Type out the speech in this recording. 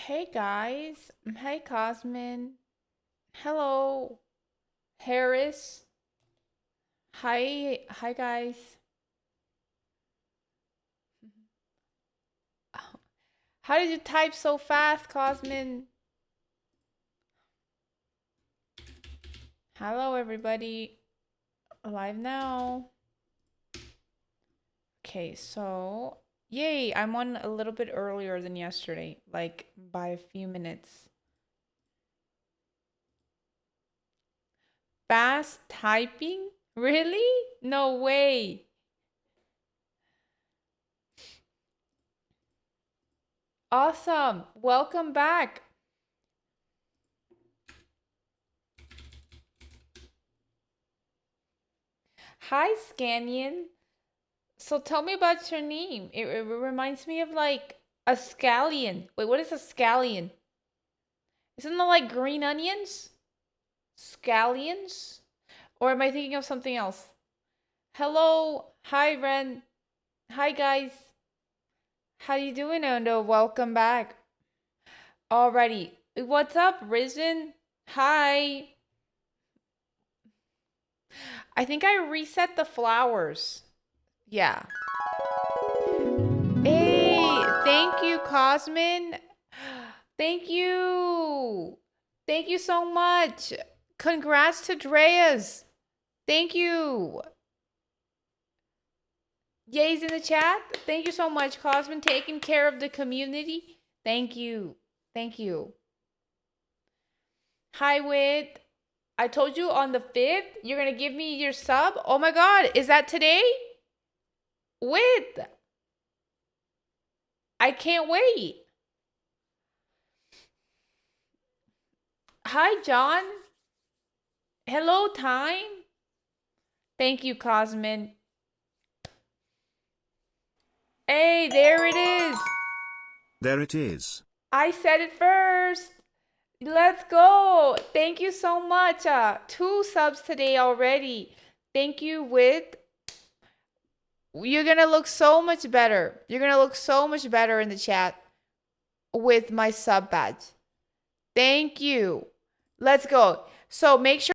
Hey guys. Hey Cosmin. Hello, Harris. Hi guys. How did you type so fast, Cosmin? Hello everybody. Alive now. Okay, so yay, I'm on a little bit earlier than yesterday, like by a few minutes. Fast typing? Really? No way. Awesome. Welcome back. Hi, Scanian. So tell me about your name. It reminds me of like a scallion. Wait, what is a scallion? Isn't that like green onions? Scallions? Or am I thinking of something else? Hello. Hi, Ren. Hi, guys. How you doing, Ondo? Welcome back. Alrighty. What's up, Risen? Hi. I think I reset the flowers. Yeah. Hey, thank you, Cosmin. Thank you. Thank you so much. Congrats to Dreas. Thank you. Yays in the chat. Thank you so much, Cosmin. Taking care of the community. Thank you. Thank you. Hi, Wit. I told you on the 5th, you're going to give me your sub. Oh my God. Is that today? Wit. I can't wait. Hi, John. Hello, Time. Thank you, Cosmin. Hey, there it is. There it is. I said it first. Let's go. Thank you so much. 2 subs today already. Thank you, Wit. You're gonna look so much better. You're gonna look so much better in the chat with my sub badge. Thank you. Let's go. So make sure